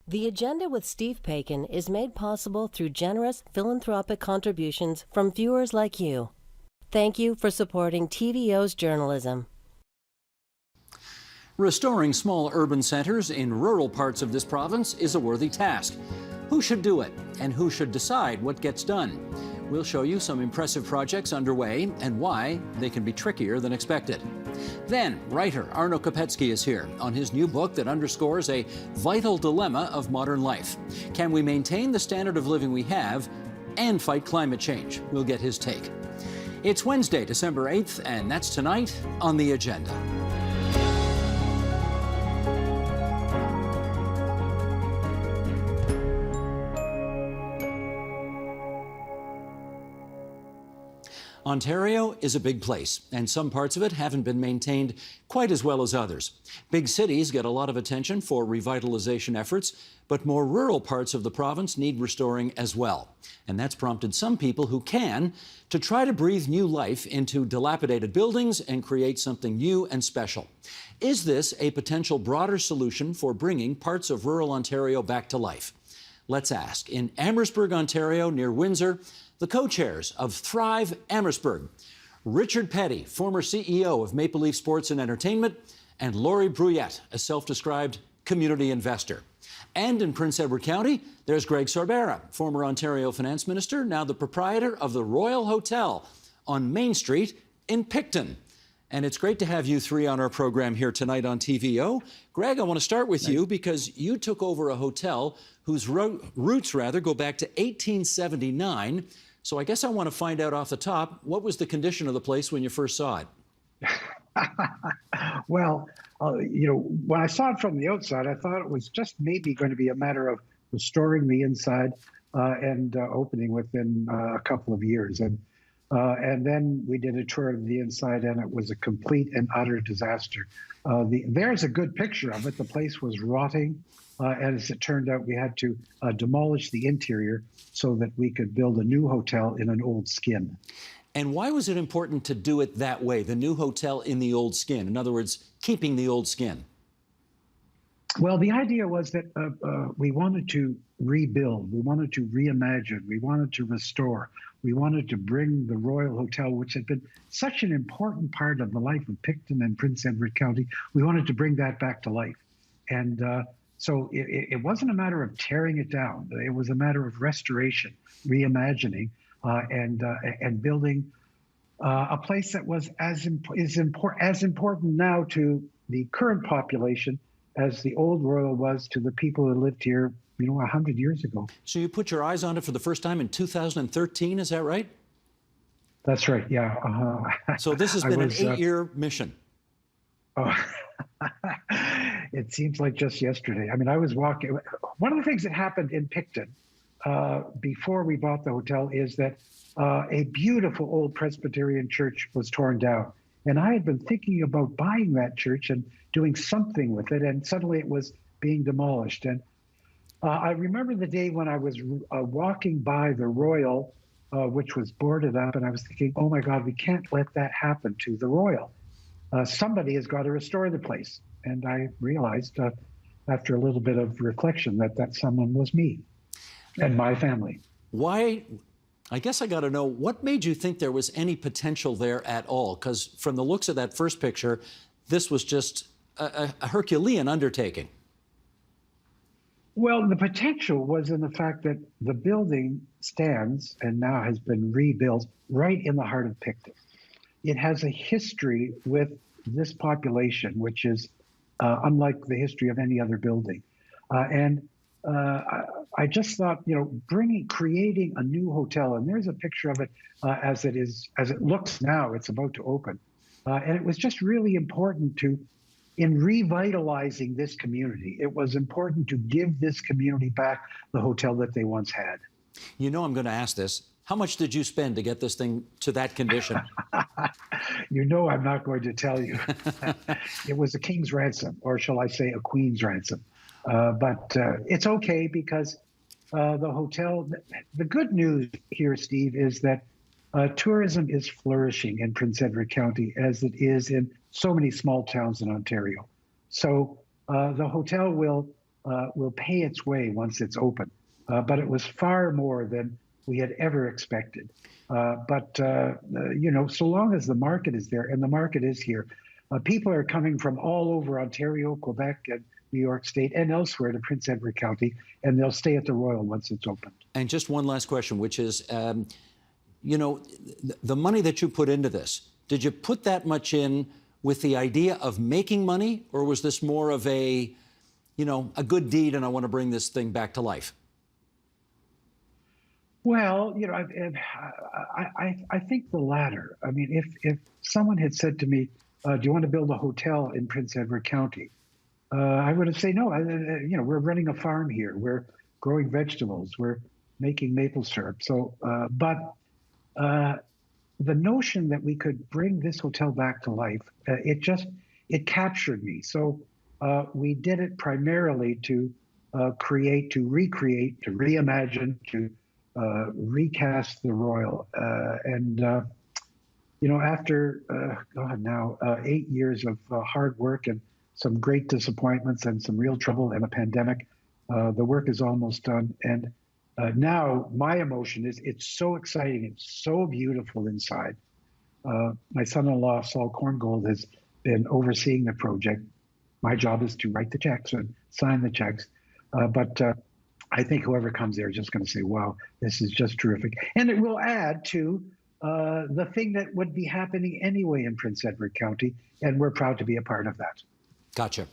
The Agenda with Steve Paikin is made possible through generous philanthropic contributions from viewers like you. Thank you for supporting TVO's journalism. Restoring small urban centers in rural parts of this province is a worthy task. Who should do it, and who should decide what gets done? We'll show you some impressive projects underway and why they can be trickier than expected. Then, writer Arno Kopecky is here on his new book that underscores a vital dilemma of modern life. Can we maintain the standard of living we have and fight climate change? We'll get his take. It's Wednesday, December 8th, and that's tonight on The Agenda. Ontario is a big place, and some parts of it haven't been maintained quite as well as others. Big cities get a lot of attention for revitalization efforts, but more rural parts of the province need restoring as well. And that's prompted some people who can to try to breathe new life into dilapidated buildings and create something new and special. Is this a potential broader solution for bringing parts of rural Ontario back to life? Let's ask. In Amherstburg, Ontario, near Windsor, the co-chairs of Thrive Amherstburg, Richard Petty, former CEO of Maple Leaf Sports and Entertainment, and Laurie Bruyette, a self-described community investor. And in Prince Edward County, there's Greg Sorbara, former Ontario finance minister, now the proprietor of the Royal Hotel on Main Street in Picton. And it's great to have you three on our program here tonight on TVO. Greg, I want to start with you because you took over a hotel whose roots go back to 1879. So I guess I want to find out off the top, what was the condition of the place when you first saw it? Well, when I saw it from the outside, I thought it was just maybe going to be a matter of restoring the inside and opening within a couple of years. And then we did a tour of the inside, and it was a complete and utter disaster. There's a good picture of it. The place was rotting. And as it turned out, we had to demolish the interior so that we could build a new hotel in an old skin. And why was it important to do it that way, the new hotel in the old skin? In other words, keeping the old skin. Well, the idea was that we wanted to rebuild, we wanted to reimagine, we wanted to restore, we wanted to bring the Royal Hotel, which had been such an important part of the life of Picton and Prince Edward County, we wanted to bring that back to life. And so it wasn't a matter of tearing it down. It was a matter of restoration, reimagining, and building a place that was as important now to the current population as the old Royal was to the people who lived here, 100 years ago. So you put your eyes on it for the first time in 2013, is that right? That's right, yeah. So this has been an 8-year mission. Oh, it seems like just yesterday. I mean, I was walking. One of the things that happened in Picton before we bought the hotel is that a beautiful old Presbyterian church was torn down. And I had been thinking about buying that church and doing something with it, and suddenly it was being demolished. And I remember the day when I was walking by the Royal, which was boarded up, and I was thinking, oh my God, we can't let that happen to the Royal. Somebody has got to restore the place. And I realized after a little bit of reflection that someone was me and my family. Why? I guess I got to know, what made you think there was any potential there at all? Because from the looks of that first picture, this was just a Herculean undertaking. Well, the potential was in the fact that the building stands and now has been rebuilt right in the heart of Picton. It has a history with this population, which is unlike the history of any other building. I just thought, creating a new hotel, and there's a picture of it as it looks now, it's about to open. And it was just really important in revitalizing this community. It was important to give this community back the hotel that they once had. I'm going to ask this. How much did you spend to get this thing to that condition? I'm not going to tell you. It was a king's ransom, or shall I say a queen's ransom. But it's okay because the hotel, the good news here, Steve, is that tourism is flourishing in Prince Edward County as it is in so many small towns in Ontario. So the hotel will will pay its way once it's open. But it was far more than we had ever expected. So long as the market is there, and the market is here, people are coming from all over Ontario, Quebec, and New York State, and elsewhere to Prince Edward County, and they'll stay at the Royal once it's opened. And just one last question, which is, the money that you put into this, did you put that much in with the idea of making money, or was this more of a good deed and I want to bring this thing back to life? Well, I think the latter. I mean, if someone had said to me, do you want to build a hotel in Prince Edward County? I would have said, no, we're running a farm here. We're growing vegetables. We're making maple syrup. But the notion that we could bring this hotel back to life, it captured me. So we did it primarily to create, to recreate, to reimagine, to recast the Royal. After, 8 years of hard work and some great disappointments and some real trouble and a pandemic, the work is almost done. And now my emotion is, it's so exciting. It's so beautiful inside. My son-in-law, Saul Korngold, has been overseeing the project. My job is to write the checks and sign the checks. But I think whoever comes there is just going to say, wow, this is just terrific. And it will add to the thing that would be happening anyway in Prince Edward County, and we're proud to be a part of that. Gotcha.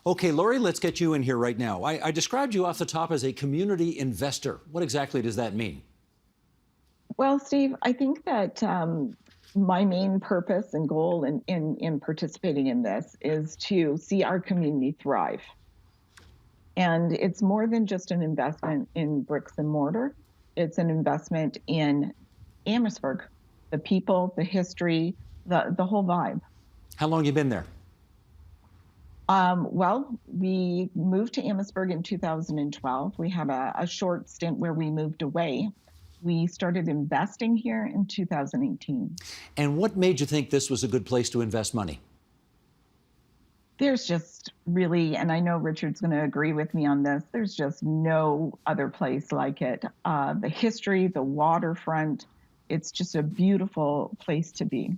Okay, Laurie, let's get you in here right now. I described you off the top as a community investor. What exactly does that mean? Well, Steve, I think that my main purpose and goal in participating in this is to see our community thrive. And it's more than just an investment in bricks and mortar. It's an investment in Amherstburg, the people, the history, the whole vibe. How long have you been there? Well, we moved to Amherstburg in 2012. We had a short stint where we moved away. We started investing here in 2018. And what made you think this was a good place to invest money? There's just really, and I know Richard's going to agree with me on this, there's just no other place like it. The history, the waterfront, it's just a beautiful place to be.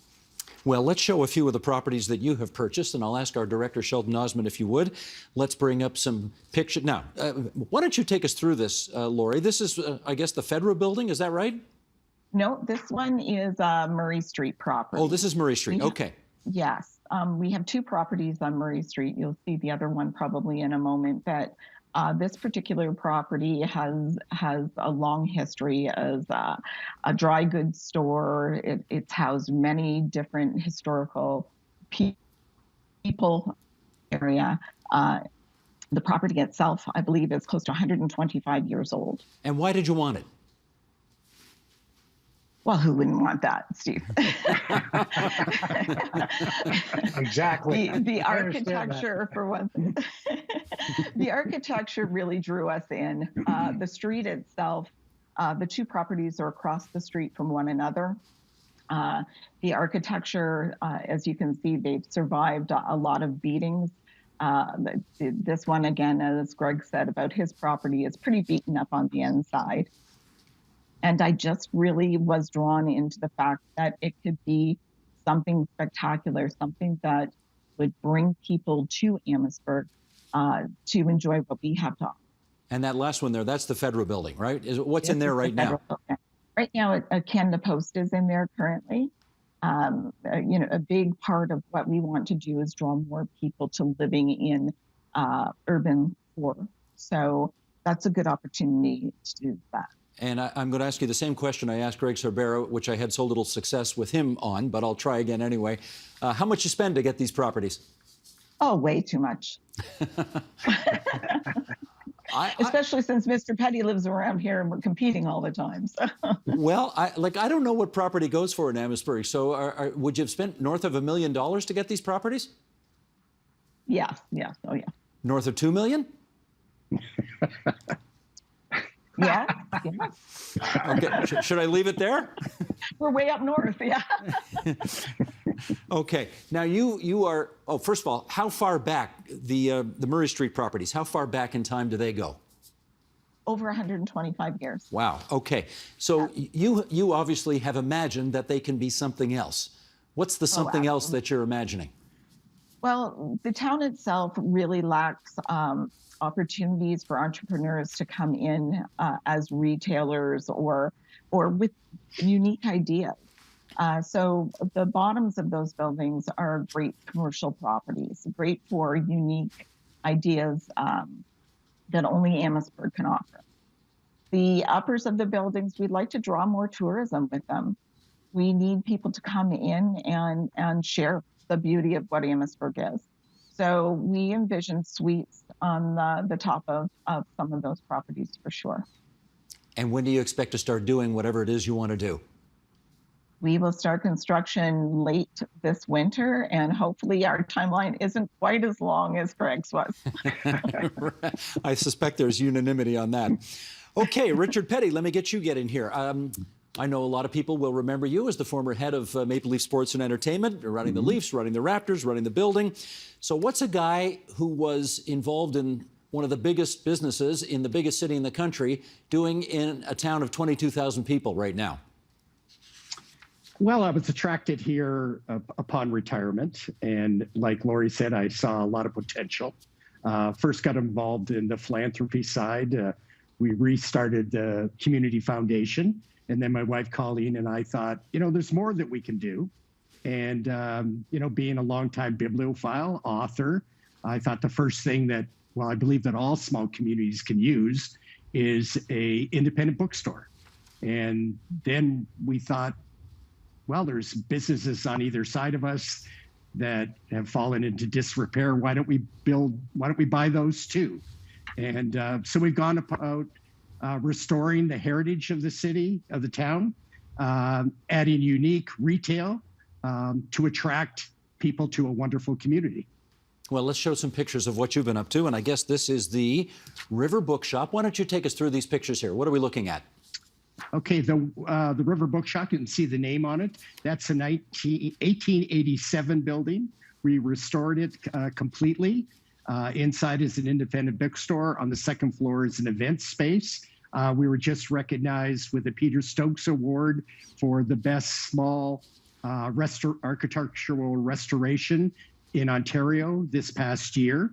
Well, let's show a few of the properties that you have purchased, and I'll ask our director, Sheldon Osmond, if you would. Let's bring up some pictures. Now, why don't you take us through this, Laurie? This is, I guess, the Federal Building, is that right? No, this one is Murray Street property. Oh, this is Murray Street, okay. Yes, we have two properties on Murray Street. You'll see the other one probably in a moment, but this particular property has a long history as a dry goods store. It's housed many different historical people area. The property itself, I believe, is close to 125 years old. And why did you want it? Well, who wouldn't want that, Steve? Exactly. The architecture, for one thing. The architecture really drew us in. The street itself, the two properties are across the street from one another. The architecture, as you can see, they've survived a lot of beatings. This one, again, as Greg said about his property, is pretty beaten up on the inside. And I just really was drawn into the fact that it could be something spectacular, something that would bring people to Amherstburg to enjoy what we have to offer. And that last one there, that's the Federal Building, right? What's in there right now? Right now, a Canada Post is in there currently. A big part of what we want to do is draw more people to living in urban core. So that's a good opportunity to do that. And I'm going to ask you the same question I asked Greg Sorbera, which I had so little success with him on, but I'll try again anyway. How much you spend to get these properties? Oh, way too much. Especially since Mr. Petty lives around here and we're competing all the time. So. Well, I don't know what property goes for in Amherstburg. So would you have spent north of $1 million to get these properties? Yes. Oh, yeah. North of $2 million? Yeah. Okay. Should I leave it there? We're way up north. Yeah. Okay. Now you are. Oh, first of all, how far back the Murray Street properties, how far back in time do they go? Over 125 years. Wow. Okay. So you obviously have imagined that they can be something else. What's the something else that you're imagining? Well, the town itself really lacks opportunities for entrepreneurs to come in as retailers or with unique ideas. So the bottoms of those buildings are great commercial properties, great for unique ideas that only Amherstburg can offer. The uppers of the buildings, we'd like to draw more tourism with them. We need people to come in and share the beauty of what Amherstburg is. So we envision suites on the top of some of those properties for sure. And when do you expect to start doing whatever it is you want to do? We will start construction late this winter, and hopefully our timeline isn't quite as long as Greg's was. I suspect there's unanimity on that. Okay, Richard Petty, let me get you in here. I know a lot of people will remember you as the former head of Maple Leaf Sports and Entertainment, running the Leafs, running the Raptors, running the building. So what's a guy who was involved in one of the biggest businesses in the biggest city in the country doing in a town of 22,000 people right now? Well, I was attracted here upon retirement. And like Lori said, I saw a lot of potential. First got involved in the philanthropy side. We restarted the community foundation. And then my wife, Colleen, and I thought, there's more that we can do. And, being a longtime bibliophile, author, I thought the first thing that, I believe that all small communities can use is a independent bookstore. And then we thought, there's businesses on either side of us that have fallen into disrepair. Why don't we buy those too? And so we've gone about restoring the heritage of the city, of the town, adding unique retail to attract people to a wonderful community. Well, let's show some pictures of what you've been up to. And I guess this is the River Bookshop. Why don't you take us through these pictures here? What are we looking at? Okay, the River Bookshop, you can see the name on it. That's a 1887 building. We restored it completely. Inside is an independent bookstore. On the second floor is an event space. We were just recognized with the Peter Stokes Award for the best small architectural restoration in Ontario this past year.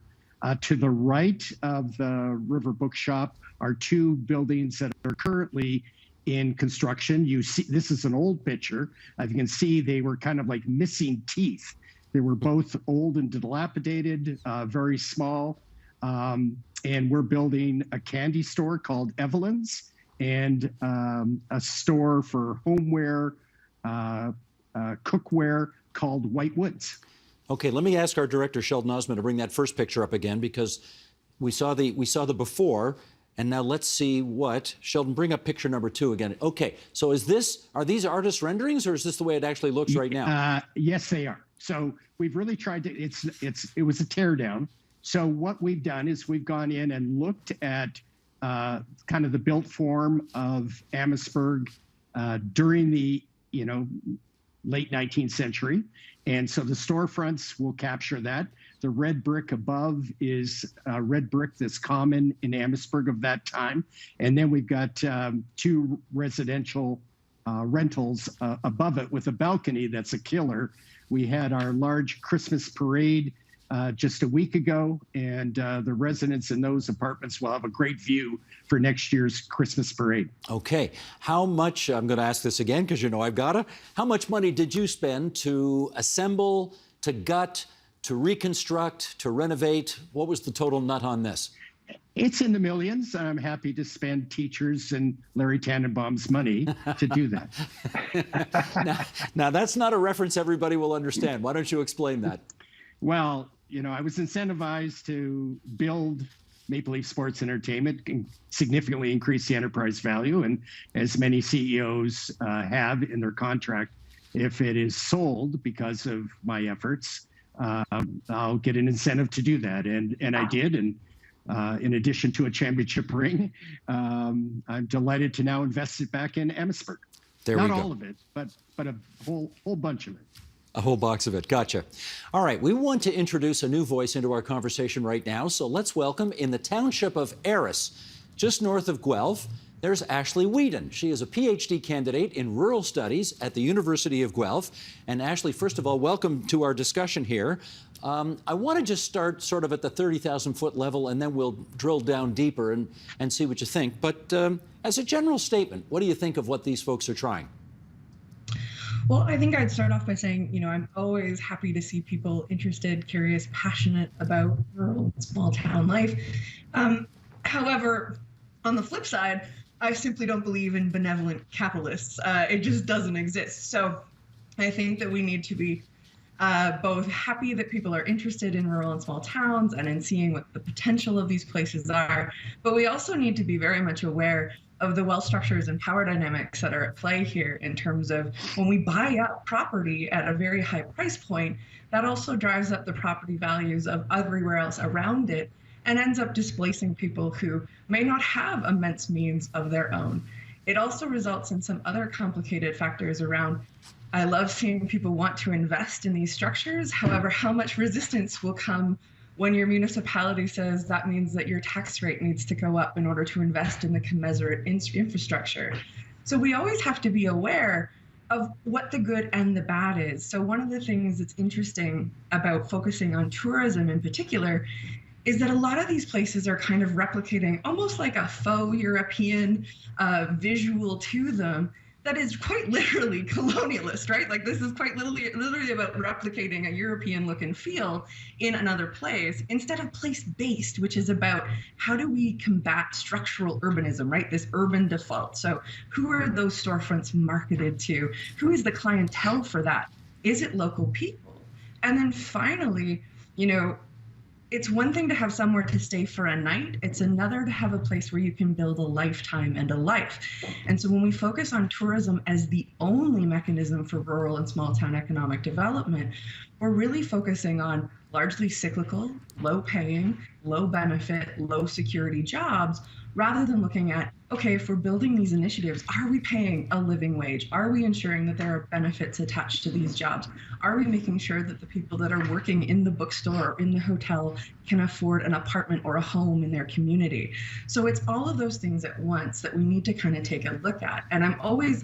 To the right of the River Bookshop are two buildings that are currently in construction. You see, this is an old picture. As you can see, they were kind of like missing teeth. They were both old and dilapidated, very small. And we're building a candy store called Evelyn's and a store for homeware, cookware called White Woods. Okay, let me ask our director, Sheldon Osmond, to bring that first picture up again, because we saw the before. And now let's see what, Sheldon, bring up picture number 2 again. Okay, so are these artist renderings, or is this the way it actually looks right now? Yes, they are. So we've really tried to, it was a tear down. So what we've done is we've gone in and looked at kind of the built form of Amherstburg during the, late 19th century. And so the storefronts will capture that. The red brick above is red brick that's common in Amherstburg of that time. And then we've got 2 residential rentals above it with a balcony that's a killer. We had our large Christmas parade just a week ago, and the residents in those apartments will have a great view for next year's Christmas parade. Okay. How much, I'm going to ask this again because I've got to, how much money did you spend to assemble, to gut, to reconstruct, to renovate? What was the total nut on this? It's in the millions, and I'm happy to spend teachers and Larry Tannenbaum's money to do that. Now, that's not a reference everybody will understand. Why don't you explain that? Well, I was incentivized to build Maple Leaf Sports Entertainment and significantly increase the enterprise value. And as many CEOs have in their contract, if it is sold because of my efforts, I'll get an incentive to do that. And I did. And in addition to a championship ring, I'm delighted to now invest it back in Amherstburg. There we go. Not all of it, but a whole bunch of it. A whole box of it. Gotcha. All right. We want to introduce a new voice into our conversation right now. So let's welcome, in the township of Eris, just north of Guelph, there's Ashley Whedon. She is a PhD candidate in rural studies at the University of Guelph. And Ashley, first of all, welcome to our discussion here. I want to just start sort of at the 30,000-foot level, and then we'll drill down deeper and see what you think. But as a general statement, what do you think of what these folks are trying? Well, I think I'd start off by saying, I'm always happy to see people interested, curious, passionate about rural and small town life. However, on the flip side, I simply don't believe in benevolent capitalists. It just doesn't exist. So I think that we need to be both happy that people are interested in rural and small towns and in seeing what the potential of these places are. But we also need to be very much aware of the wealth structures and power dynamics that are at play here, in terms of when we buy up property at a very high price point, that also drives up the property values of everywhere else around it and ends up displacing people who may not have immense means of their own. It also results in some other complicated factors around, I love seeing people want to invest in these structures. However, how much resistance will come when your municipality says that means that your tax rate needs to go up in order to invest in the commensurate infrastructure. So we always have to be aware of what the good and the bad is. So one of the things that's interesting about focusing on tourism in particular is that a lot of these places are kind of replicating almost like a faux European visual to them that is quite literally colonialist, right? Like, this is quite literally about replicating a European look and feel in another place instead of place-based, which is about how do we combat structural urbanism, right? This urban default. So who are those storefronts marketed to? Who is the clientele for that? Is it local people? And then finally, it's one thing to have somewhere to stay for a night. It's another to have a place where you can build a lifetime and a life. And so when we focus on tourism as the only mechanism for rural and small town economic development, we're really focusing on largely cyclical, low paying, low benefit, low security jobs, rather than looking at, okay, if we're building these initiatives, are we paying a living wage? Are we ensuring that there are benefits attached to these jobs? Are we making sure that the people that are working in the bookstore or in the hotel can afford an apartment or a home in their community? So it's all of those things at once that we need to kind of take a look at. And I'm always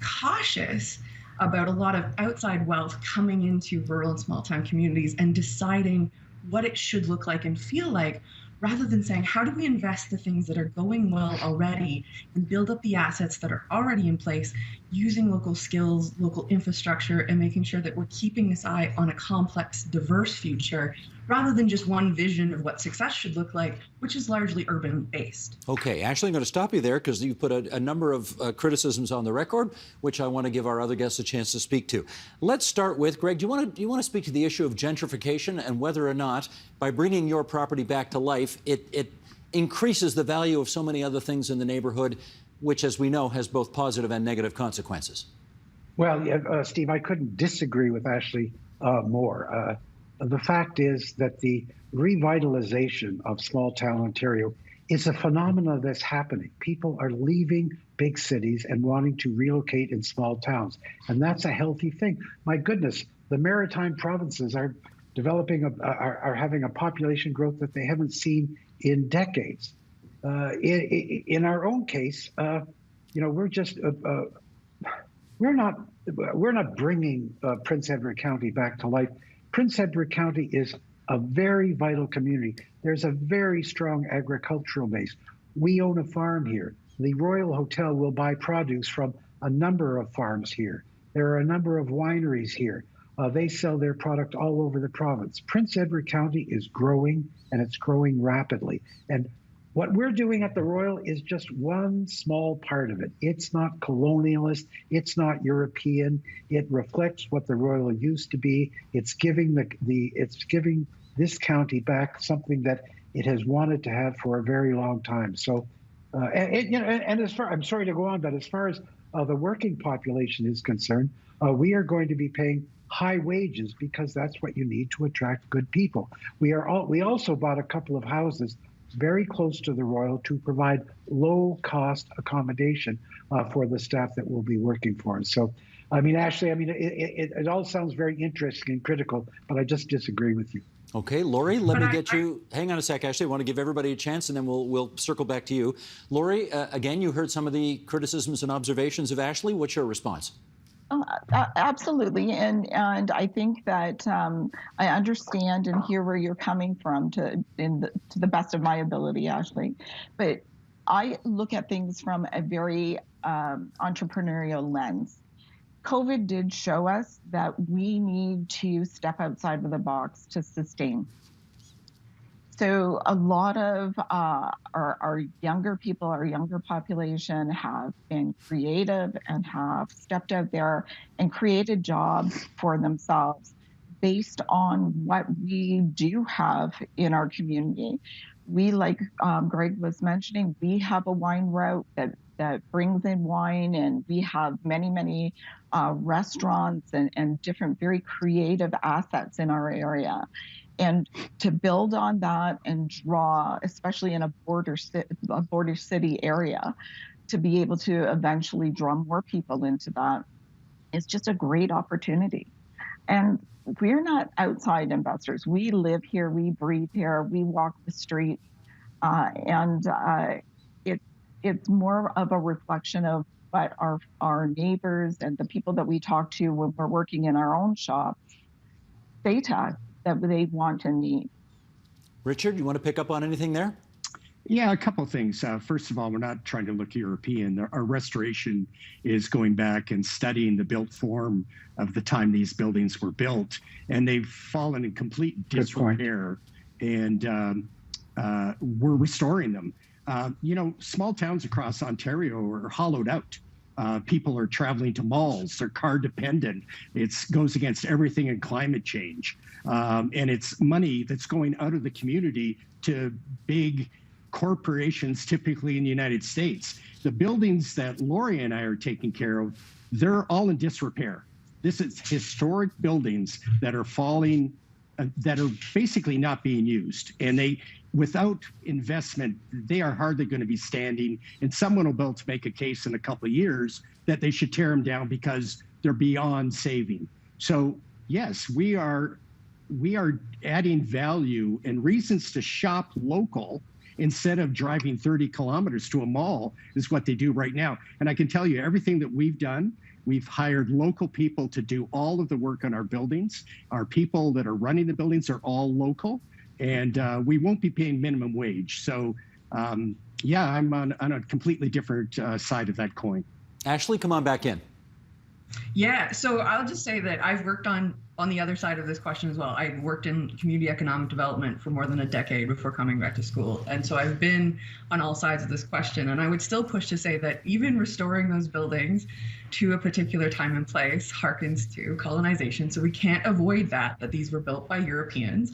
cautious about a lot of outside wealth coming into rural and small town communities and deciding what it should look like and feel like, rather than saying, how do we invest the things that are going well already and build up the assets that are already in place, using local skills, local infrastructure, and making sure that we're keeping this eye on a complex, diverse future, rather than just one vision of what success should look like, which is largely urban-based. Okay, Ashley, I'm going to stop you there because you put a number of criticisms on the record, which I want to give our other guests a chance to speak to. Let's start with Greg. Do you want to speak to the issue of gentrification and whether or not, by bringing your property back to life, it increases the value of so many other things in the neighborhood, which, as we know, has both positive and negative consequences? Well, Steve, I couldn't disagree with Ashley more. The fact is that the revitalization of small town Ontario is a phenomenon that's happening. People are leaving big cities and wanting to relocate in small towns. And that's a healthy thing. My goodness, the maritime provinces are are having a population growth that they haven't seen in decades. In our own case, we're just we're not bringing Prince Edward County back to life. Prince Edward County is a very vital community. There's a very strong agricultural base. We own a farm here. The Royal Hotel will buy produce from a number of farms here. There are a number of wineries here. They sell their product all over the province. Prince Edward County is growing, and it's growing rapidly. And what we're doing at the Royal is just one small part of it. It's not colonialist. It's not European. It reflects what the Royal used to be. It's giving it's giving this county back something that it has wanted to have for a very long time. So, and as far, I'm sorry to go on, but as far as the working population is concerned, we are going to be paying high wages because that's what you need to attract good people. We also bought a couple of houses very close to the Royal to provide low-cost accommodation for the staff that will be working for us. So I mean, Ashley, I mean, it all sounds very interesting and critical, but I just disagree with you. Okay, Lori, let me get you. Hang on a sec, Ashley. I want to give everybody a chance, and then we'll circle back to you. Lori, again, you heard some of the criticisms and observations of Ashley. What's your response? Absolutely, and I think that I understand and hear where you're coming from to the best of my ability, Ashley. But I look at things from a very entrepreneurial lens. COVID did show us that we need to step outside of the box to sustain. So a lot of our younger people, our younger population have been creative and have stepped out there and created jobs for themselves based on what we do have in our community. We, like Greg was mentioning, we have a wine route that brings in wine, and we have many restaurants and different very creative assets in our area. And to build on that and draw, especially in a border city area, to be able to eventually draw more people into that is just a great opportunity. And we're not outside investors. We live here, we breathe here, we walk the street, and it's more of a reflection of what our neighbors and the people that we talk to when we're working in our own shop say to us that they want and need. Richard, you want to pick up on anything there? Yeah, a couple of things. First of all, we're not trying to look European. Our restoration is going back and studying the built form of the time these buildings were built, and they've fallen in complete disrepair, and we're restoring them. Small towns across Ontario are hollowed out. People are traveling to malls. They're car dependent. It goes against everything in climate change. And it's money that's going out of the community to big corporations, typically in the United States. The buildings that Lori and I are taking care of, they're all in disrepair. This is historic buildings that are falling, that are basically not being used. And without investment, they are hardly going to be standing. And someone will be able to make a case in a couple of years that they should tear them down because they're beyond saving. So yes, we are adding value and reasons to shop local instead of driving 30 kilometers to a mall is what they do right now. And I can tell you everything that we've done, we've hired local people to do all of the work on our buildings. Our people that are running the buildings are all local. And we won't be paying minimum wage. So, yeah, I'm on a completely different side of that coin. Ashley, come on back in. Yeah, so I'll just say that I've worked on the other side of this question as well. I worked in community economic development for more than a decade before coming back to school. And so I've been on all sides of this question. And I would still push to say that even restoring those buildings to a particular time and place harkens to colonization. So we can't avoid that these were built by Europeans.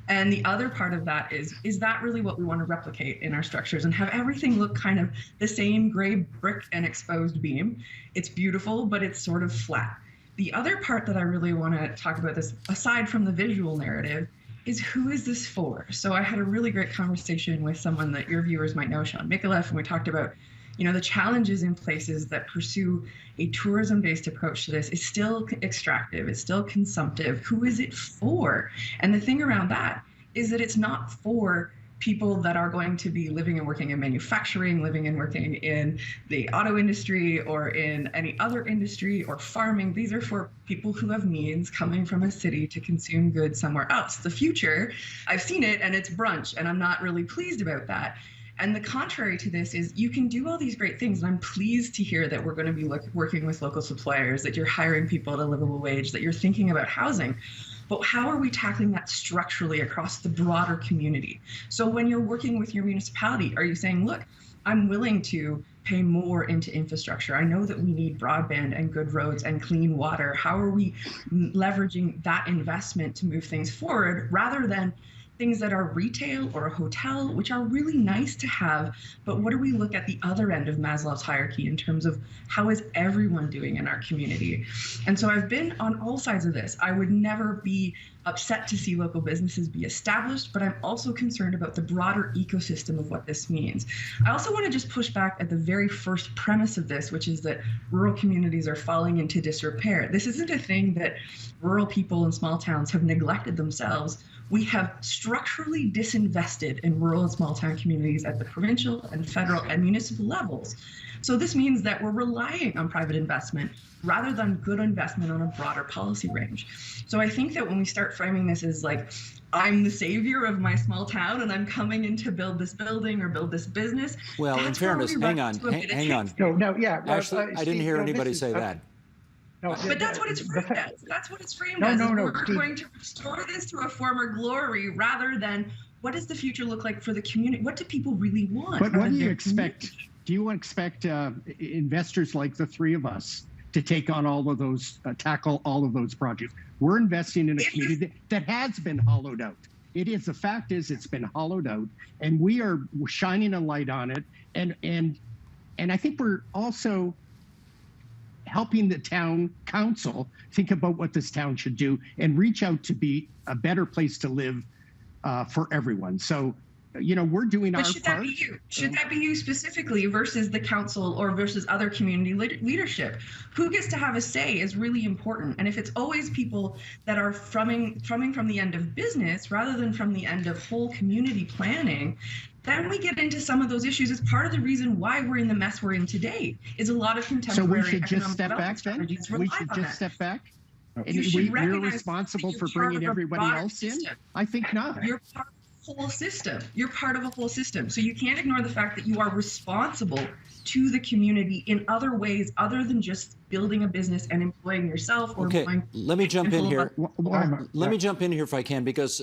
And the other part of that is that really what we want to replicate in our structures and have everything look kind of the same gray brick and exposed beam? It's beautiful, but it's sort of flat. The other part that I really want to talk about this, aside from the visual narrative, is who is this for? So I had a really great conversation with someone that your viewers might know, Sean Micallef, and we talked about the challenges in places that pursue a tourism-based approach to this is still extractive, it's still consumptive. Who is it for? And the thing around that is that it's not for people that are going to be living and working in manufacturing, living and working in the auto industry or in any other industry or farming. These are for people who have means coming from a city to consume goods somewhere else. The future, I've seen it and it's brunch, and I'm not really pleased about that. And the contrary to this is you can do all these great things. And I'm pleased to hear that we're going to be working with local suppliers, that you're hiring people at a livable wage, that you're thinking about housing. But how are we tackling that structurally across the broader community? So when you're working with your municipality, are you saying, look, I'm willing to pay more into infrastructure. I know that we need broadband and good roads and clean water. How are we leveraging that investment to move things forward rather than things that are retail or a hotel, which are really nice to have, but what do we look at the other end of Maslow's hierarchy in terms of how is everyone doing in our community? And so I've been on all sides of this. I would never be upset to see local businesses be established, but I'm also concerned about the broader ecosystem of what this means. I also want to just push back at the very first premise of this, which is that rural communities are falling into disrepair. This isn't a thing that rural people in small towns have neglected themselves. We have structurally disinvested in rural and small town communities at the provincial and federal and municipal levels. So this means that we're relying on private investment rather than good investment on a broader policy range. So I think that when we start framing this as like, I'm the savior of my small town and I'm coming in to build this building or build this business. Well, in fairness, hang on. No, yeah. Actually, I didn't hear anybody say that. No, but that's what it's framed as. That's what it's framed as. We're going to restore this to a former glory rather than what does the future look like for the community? What do people really want? But what do you expect? Do you expect investors like the three of us to take on all of those, tackle all of those projects? We're investing in a community that has been hollowed out. It is, the fact is it's been hollowed out, and we're shining a light on it. And I think we're also helping the town council think about what this town should do and reach out to be a better place to live for everyone. So, you know, we're doing our part. Should that be you? Should that be you specifically versus the council or versus other community leadership? Who gets to have a say is really important. And if it's always people that are coming from the end of business rather than from the end of whole community planning, then we get into some of those issues. It's part of the reason why we're in the mess we're in today. Is a lot of contemporary So we should just step back then? We should just step back? And we're responsible for bringing everybody else in? I think not. You're part of a whole system. You're part of a whole system. So you can't ignore the fact that you are responsible to the community in other ways other than just building a business and employing yourself. Or okay, let me jump in here. Let me jump in here if I can, because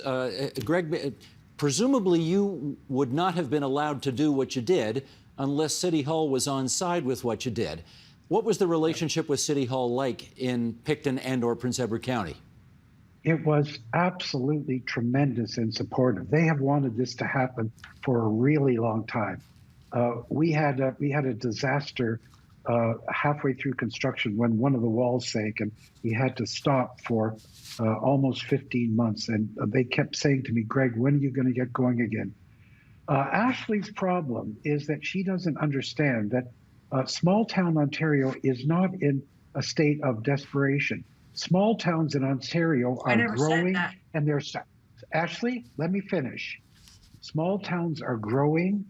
Greg, presumably you would not have been allowed to do what you did unless City Hall was on side with what you did. What was the relationship with City Hall like in Picton and or Prince Edward County? It was absolutely tremendous and supportive. They have wanted this to happen for a really long time. We had a disaster halfway through construction when one of the walls sank, and we had to stop for almost 15 months. And they kept saying to me, Greg, when are you going to get going again? Ashley's problem is that she doesn't understand that small town Ontario is not in a state of desperation. Small towns in Ontario are growing, and Ashley, let me finish. Small towns are growing.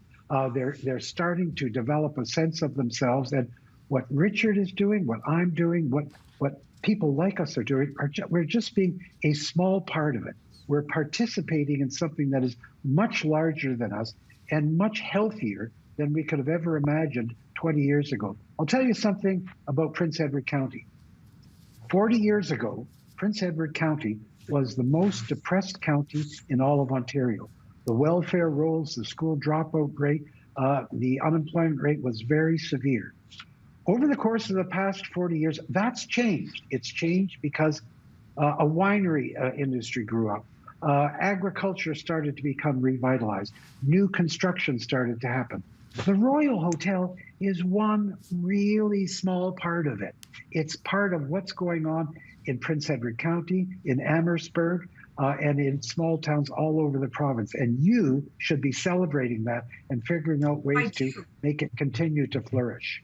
They're starting to develop a sense of themselves, and what Richard is doing, what I'm doing, what people like us are doing, we're just being a small part of it. We're participating in something that is much larger than us and much healthier than we could have ever imagined 20 years ago. I'll tell you something about Prince Edward County. 40 years ago, Prince Edward County was the most depressed county in all of Ontario. The welfare rolls, the school dropout rate, the unemployment rate was very severe. Over the course of the past 40 years, that's changed. It's changed because a winery industry grew up. Agriculture started to become revitalized. New construction started to happen. The Royal Hotel is one really small part of it. It's part of what's going on in Prince Edward County, in Amherstburg, and in small towns all over the province. And you should be celebrating that and figuring out ways to make it continue to flourish.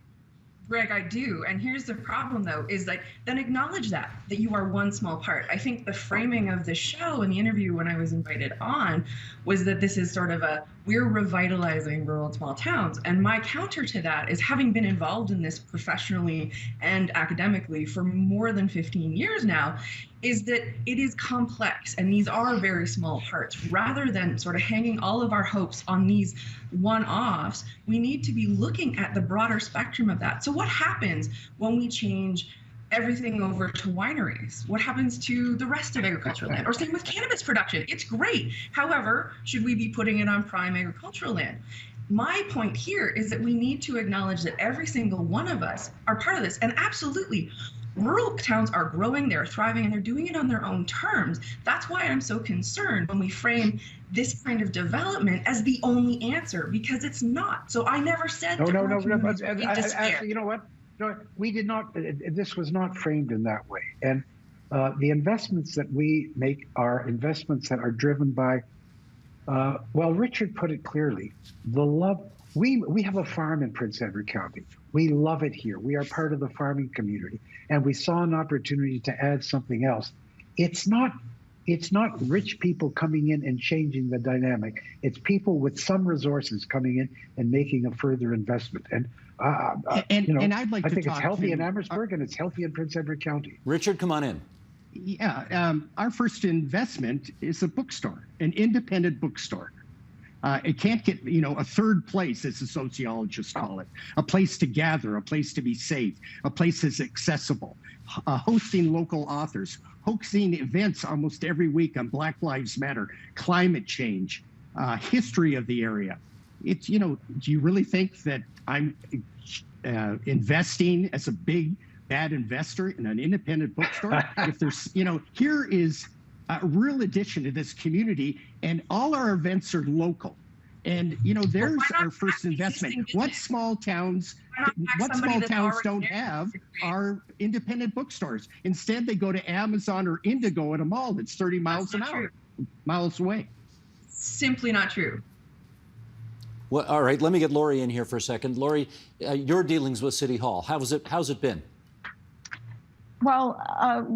Greg, I do. And here's the problem, though, is that then acknowledge that you are one small part. I think the framing of the show and the interview when I was invited on was that this is sort of we're revitalizing rural and small towns. And my counter to that is, having been involved in this professionally and academically for more than 15 years now, is that it is complex and these are very small parts. Rather than sort of hanging all of our hopes on these one-offs, we need to be looking at the broader spectrum of that. So what happens when we change everything over to wineries? What happens to the rest of agricultural land? Or same with cannabis production. It's great. However, should we be putting it on prime agricultural land? My point here is that we need to acknowledge that every single one of us are part of this. And absolutely, rural towns are growing, they're thriving, and they're doing it on their own terms. That's why I'm so concerned when we frame this kind of development as the only answer, because it's not. So I never said No. despair. You know what? No, we did not. This was not framed in that way. And the investments that we make are investments that are driven by. Well, Richard put it clearly. The love. We have a farm in Prince Edward County. We love it here. We are part of the farming community, and we saw an opportunity to add something else. It's not rich people coming in and changing the dynamic. It's people with some resources coming in and making a further investment. And and I'd like I to think it's talk healthy to, in Amherstburg and it's healthy in Prince Edward County. Richard, come on in. Yeah, our first investment is a bookstore, an independent bookstore. It can't get, a third place, as the sociologists call it, a place to gather, a place to be safe, a place that's accessible, hosting local authors, hosting events almost every week on Black Lives Matter, climate change, history of the area. It's, do you really think that I'm investing as a big, bad investor in an independent bookstore? If there's, here is a real addition to this community, and all our events are local. And there's our first investment. What small towns don't have are independent bookstores. Instead, they go to Amazon or Indigo at a mall that's 30 miles an hour, miles away. Simply not true. Well, all right, let me get Lori in here for a second. Lori, your dealings with City Hall, how's it been? Well,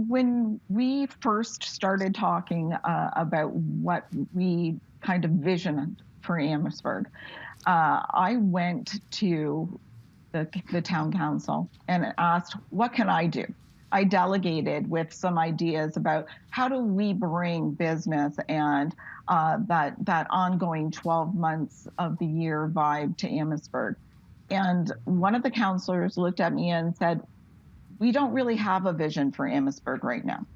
when we first started talking about what we kind of visioned for Amherstburg, I went to the town council and asked, what can I do? I delegated with some ideas about how do we bring business and that ongoing 12 months of the year vibe to Amherstburg. And one of the councilors looked at me and said, we don't really have a vision for Amherstburg right now.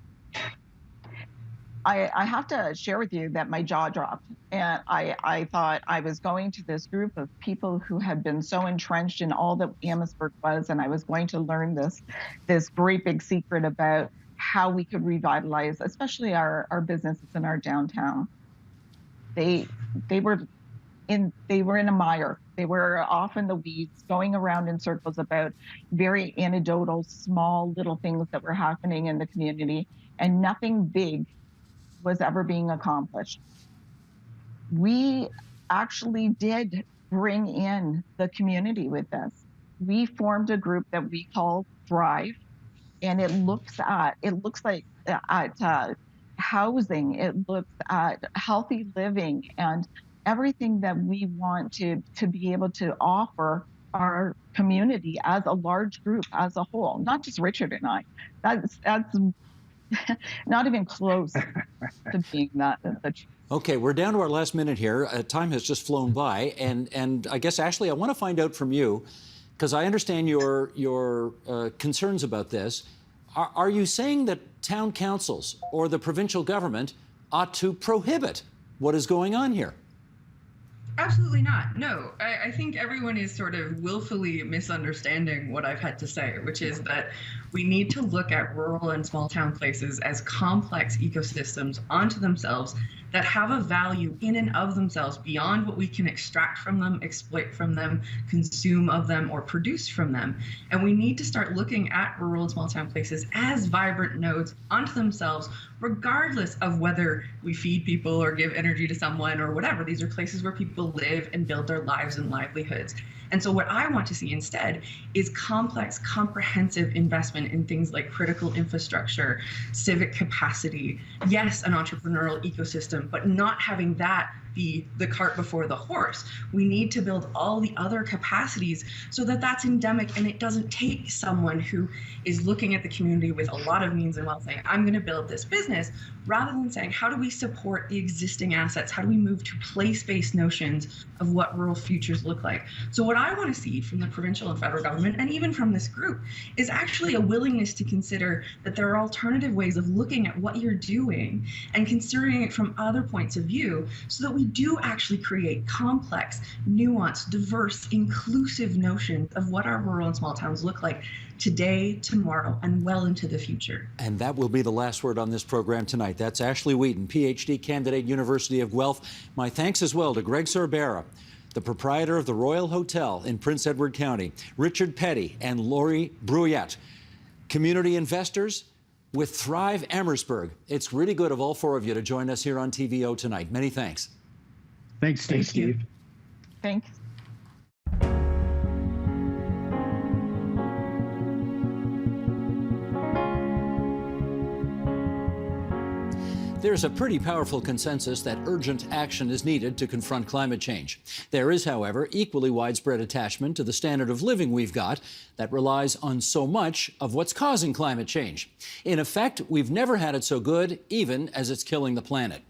I have to share with you that my jaw dropped. And I thought I was going to this group of people who had been so entrenched in all that Amherstburg was, and I was going to learn this great big secret about how we could revitalize, especially our businesses in our downtown. They were in a mire. They were off in the weeds, going around in circles about very anecdotal, small little things that were happening in the community, and nothing big was ever being accomplished. We actually did bring in the community with this. We formed a group that we call Thrive, and it looks at housing, it looks at healthy living, and everything that we want to be able to offer our community as a large group, as a whole, not just Richard and I. That's not even close to being that. Okay, we're down to our last minute here. Time has just flown by, and I guess, Ashley, I want to find out from you, because I understand your concerns about this. Are you saying that town councils or the provincial government ought to prohibit what is going on here? Absolutely not. No, I think everyone is sort of willfully misunderstanding what I've had to say, which is that we need to look at rural and small town places as complex ecosystems onto themselves that have a value in and of themselves beyond what we can extract from them, exploit from them, consume of them, or produce from them. And we need to start looking at rural and small town places as vibrant nodes onto themselves, regardless of whether we feed people or give energy to someone or whatever. These are places where people live and build their lives and livelihoods. And so what I want to see instead is complex, comprehensive investment in things like critical infrastructure, civic capacity, yes, an entrepreneurial ecosystem, but not having that be the cart before the horse. We need to build all the other capacities so that that's endemic, and it doesn't take someone who is looking at the community with a lot of means and wealth saying, I'm going to build this business, rather than saying, how do we support the existing assets? How do we move to place-based notions of what rural futures look like? So what I want to see from the provincial and federal government, and even from this group, is actually a willingness to consider that there are alternative ways of looking at what you're doing and considering it from other points of view, so that we we do actually create complex, nuanced, diverse, inclusive notions of what our rural and small towns look like today, tomorrow, and well into the future. And that will be the last word on this program tonight. That's Ashley Wheaton, PhD candidate, University of Guelph. My thanks as well to Greg Sorbera, the proprietor of the Royal Hotel in Prince Edward County, Richard Petty and Lori Bruyette, community investors with Thrive Amherstburg. It's really good of all four of you to join us here on TVO tonight. Many thanks. Thanks, Steve. Thanks. There's a pretty powerful consensus that urgent action is needed to confront climate change. There is, however, equally widespread attachment to the standard of living we've got that relies on so much of what's causing climate change. In effect, we've never had it so good, even as it's killing the planet.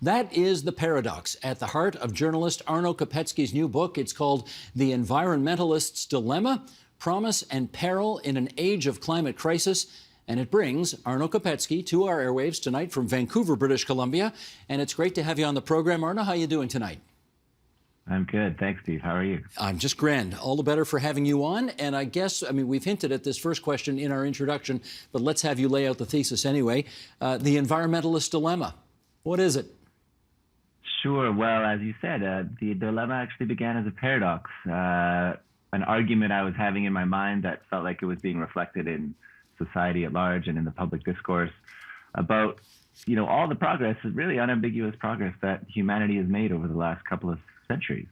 That is the paradox at the heart of journalist Arno Kopecky's new book. It's called The Environmentalist's Dilemma: Promise and Peril in an Age of Climate Crisis. And it brings Arno Kopecky to our airwaves tonight from Vancouver, British Columbia. And it's great to have you on the program. Arno, how are you doing tonight? I'm good. Thanks, Steve. How are you? I'm just grand. All the better for having you on. And I guess, we've hinted at this first question in our introduction, but let's have you lay out the thesis anyway. The Environmentalist Dilemma. What is it? Sure. Well, as you said, the dilemma actually began as a paradox, an argument I was having in my mind that felt like it was being reflected in society at large and in the public discourse about, all the progress, really unambiguous progress that humanity has made over the last couple of centuries,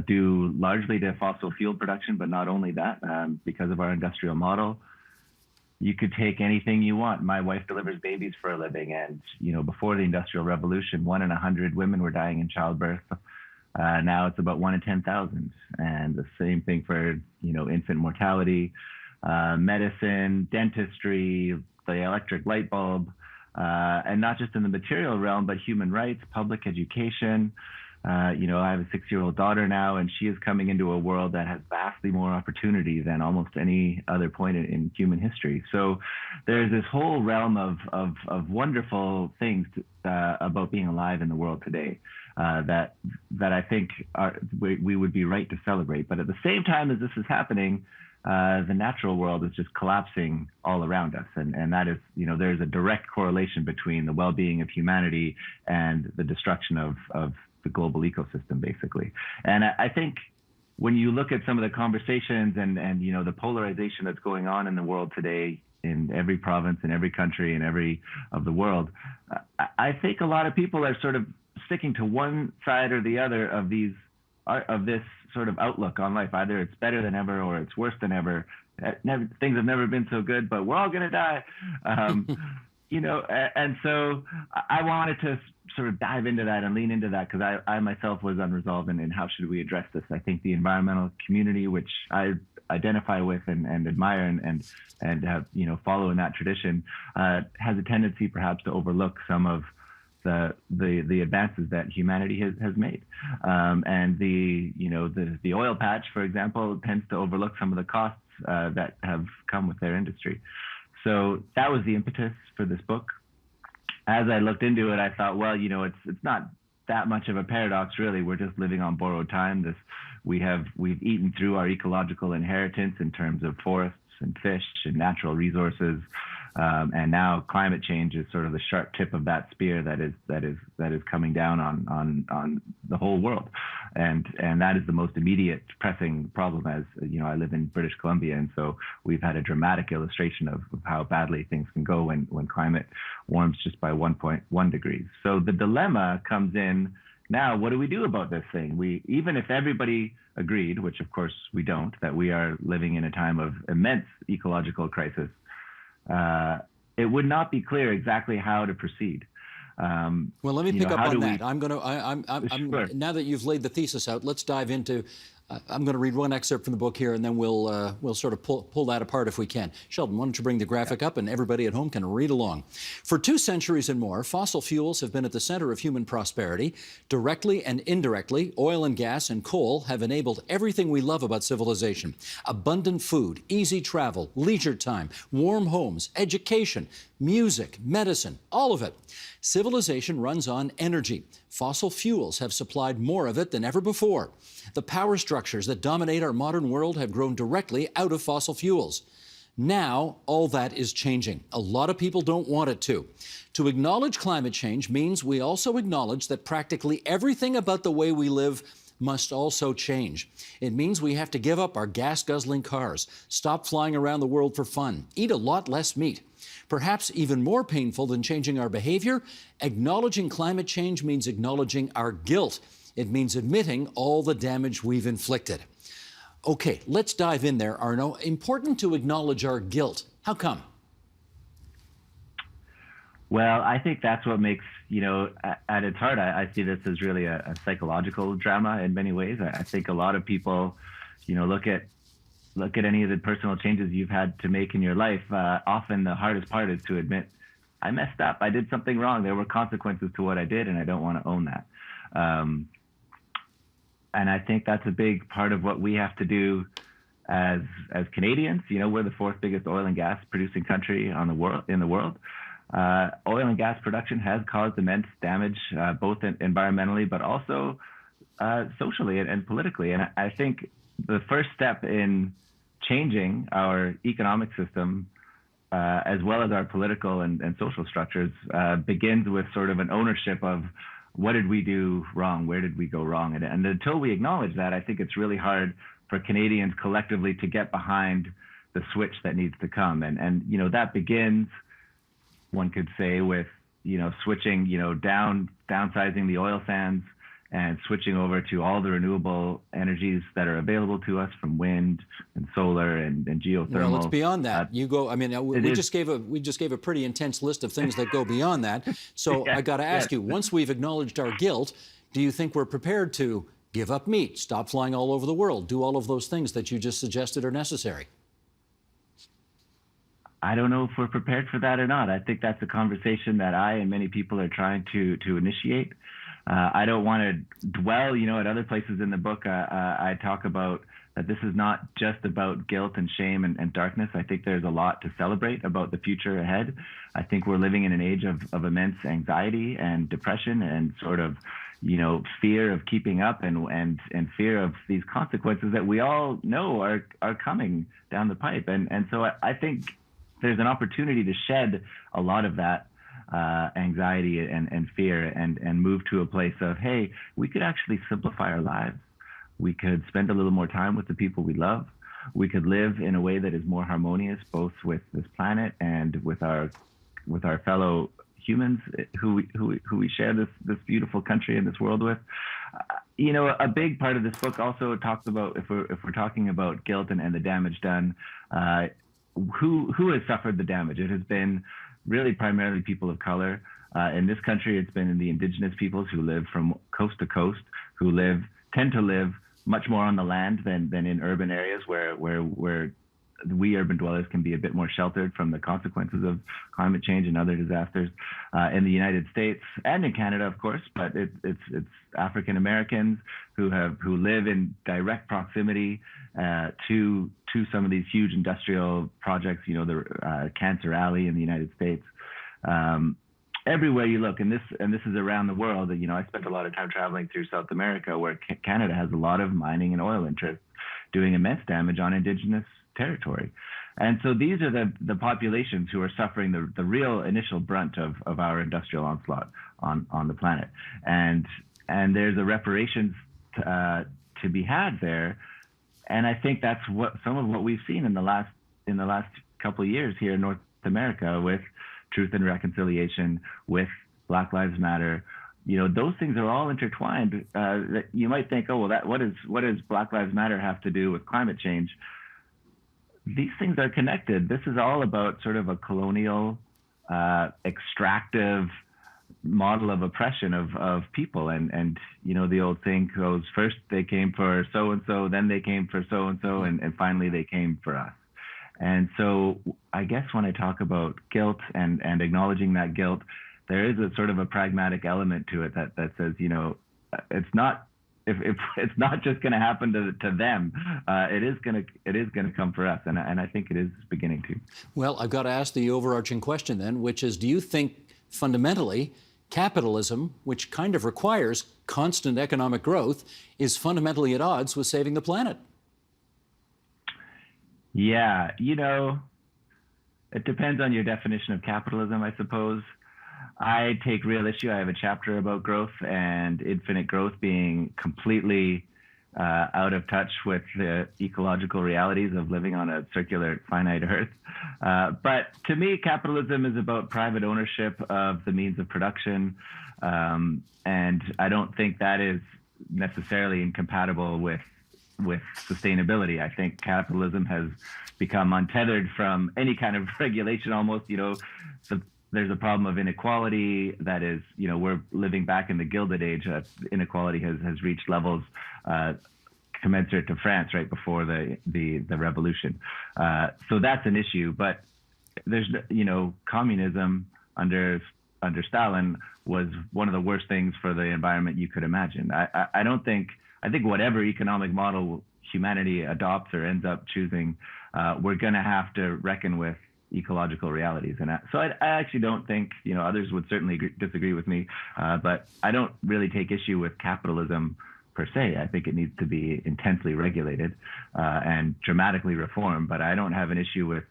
due largely to fossil fuel production, but not only that, because of our industrial model. You could take anything you want. My wife delivers babies for a living, and before the Industrial Revolution, 1 in 100 women were dying in childbirth. Now it's about 1 in 10,000, and the same thing for infant mortality. Medicine, dentistry, the electric light bulb, and not just in the material realm, but human rights, public education. I have a 6-year-old daughter now, and she is coming into a world that has vastly more opportunity than almost any other point in human history. So there's this whole realm of wonderful things about being alive in the world today that I think we would be right to celebrate. But at the same time as this is happening, the natural world is just collapsing all around us. And that is, there's a direct correlation between the well-being of humanity and the destruction of the global ecosystem, basically. And I think when you look at some of the conversations and the polarization that's going on in the world today, in every province, in every country, in every of the world, I think a lot of people are sort of sticking to one side or the other of this sort of outlook on life. Either it's better than ever or it's worse than ever. Things have never been so good, but we're all going to die. And so I wanted to sort of dive into that and lean into that because I myself was unresolved in how should we address this. I think the environmental community, which I identify with and admire and have, follow in that tradition, has a tendency perhaps to overlook some of the advances that humanity has made, and the oil patch, for example, tends to overlook some of the costs that have come with their industry. So that was the impetus for this book. As I looked into it, I thought, well, it's not that much of a paradox, really. We're just living on borrowed time. We've eaten through our ecological inheritance in terms of forests and fish and natural resources. And now climate change is sort of the sharp tip of that spear that is coming down on the whole world, and that is the most immediate pressing problem. As I live in British Columbia, and so we've had a dramatic illustration of how badly things can go when climate warms just by 1.1 degrees. So the dilemma comes in now. What do we do about this thing? Even if everybody agreed, which of course we don't, that we are living in a time of immense ecological crisis, it would not be clear exactly how to proceed. Well, let me pick up on that. Sure. Now that you've laid the thesis out, let's dive into. I'm going to read one excerpt from the book here, and then we'll sort of pull that apart if we can. Sheldon, why don't you bring the graphic up, and everybody at home can read along. For 2 centuries and more, fossil fuels have been at the center of human prosperity. Directly and indirectly, oil and gas and coal have enabled everything we love about civilization. Abundant food, easy travel, leisure time, warm homes, education, music, medicine, all of it. Civilization runs on energy. Fossil fuels have supplied more of it than ever before. The power structures that dominate our modern world have grown directly out of fossil fuels. Now, all that is changing. A lot of people don't want it to. To acknowledge climate change means we also acknowledge that practically everything about the way we live must also change. It means we have to give up our gas-guzzling cars, stop flying around the world for fun, eat a lot less meat. Perhaps even more painful than changing our behavior, acknowledging climate change means acknowledging our guilt. It means admitting all the damage we've inflicted. Okay, let's dive in there, Arno. Important to acknowledge our guilt. How come? Well, I think that's what makes, at its heart, I see this as really a psychological drama in many ways. I think a lot of people, look at any of the personal changes you've had to make in your life. Often the hardest part is to admit, I messed up. I did something wrong. There were consequences to what I did, and I don't want to own that. And I think that's a big part of what we have to do as Canadians. We're the fourth biggest oil and gas producing country in the world. Oil and gas production has caused immense damage, both environmentally, but also socially and politically. And I think the first step in changing our economic system, as well as our political and social structures, begins with sort of an ownership of what did we do wrong? Where did we go wrong? And until we acknowledge that, I think it's really hard for Canadians collectively to get behind the switch that needs to come. And that begins, one could say, with, switching, downsizing the oil sands and switching over to all the renewable energies that are available to us from wind and solar and geothermal. Well, it's beyond that. We just gave a pretty intense list of things that go beyond that. So I got to ask you, once we've acknowledged our guilt, do you think we're prepared to give up meat, stop flying all over the world, do all of those things that you just suggested are necessary? I don't know if we're prepared for that or not. I think that's a conversation that I and many people are trying to initiate. I don't want to dwell, at other places in the book. I talk about that this is not just about guilt and shame and darkness. I think there's a lot to celebrate about the future ahead. I think we're living in an age of immense anxiety and depression and sort of, fear of keeping up and fear of these consequences that we all know are coming down the pipe. And so I think there's an opportunity to shed a lot of that anxiety and fear and move to a place of, hey, we could actually simplify our lives. We could spend a little more time with the people we love. We could live in a way that is more harmonious, both with this planet and with our fellow humans who we share this beautiful country and this world with. A big part of this book also talks about, if we're talking about guilt and the damage done, who has suffered the damage. It has been really primarily people of color. In this country, it's been the indigenous peoples who live from coast to coast, who tend to live much more on the land than in urban areas where we urban dwellers can be a bit more sheltered from the consequences of climate change and other disasters. In the United States and in Canada, of course, but it's African Americans who live in direct proximity to some of these huge industrial projects. The Cancer Alley in the United States. Everywhere you look, and this is around the world. I spent a lot of time traveling through South America, where Canada has a lot of mining and oil interests doing immense damage on Indigenous territory. And so these are the populations who are suffering the real initial brunt of our industrial onslaught on the planet. And there's a reparations to be had there. And I think that's some of what we've seen in the last couple of years here in North America with Truth and Reconciliation, with Black Lives Matter. Those things are all intertwined. That you might think, oh, well, what does Black Lives Matter have to do with climate change? These things are connected. This is all about sort of a colonial, extractive model of oppression of people. And the old saying goes, first they came for so-and-so, then they came for so-and-so, and finally they came for us. And so I guess when I talk about guilt and acknowledging that guilt, there is a sort of a pragmatic element to it that says, it's not if it's not just going to happen to them, it is going to come for us, and I think it is beginning to. Well, I've got to ask the overarching question then, which is, do you think fundamentally capitalism, which kind of requires constant economic growth, is fundamentally at odds with saving the planet. Yeah, it depends on your definition of capitalism, I suppose. I take real issue. I have a chapter about growth and infinite growth being completely out of touch with the ecological realities of living on a circular, finite Earth. But to me, capitalism is about private ownership of the means of production. And I don't think that is necessarily incompatible with sustainability. I think capitalism has become untethered from any kind of regulation almost. There's a problem of inequality that is, we're living back in the Gilded Age. Inequality has reached levels commensurate to France right before the revolution. So that's an issue. But there's, communism under Stalin was one of the worst things for the environment you could imagine. I think whatever economic model humanity adopts or ends up choosing, we're going to have to reckon with ecological realities. And so I actually don't think, others would certainly disagree with me, but I don't really take issue with capitalism per se. I think it needs to be intensely regulated and dramatically reformed, but I don't have an issue with,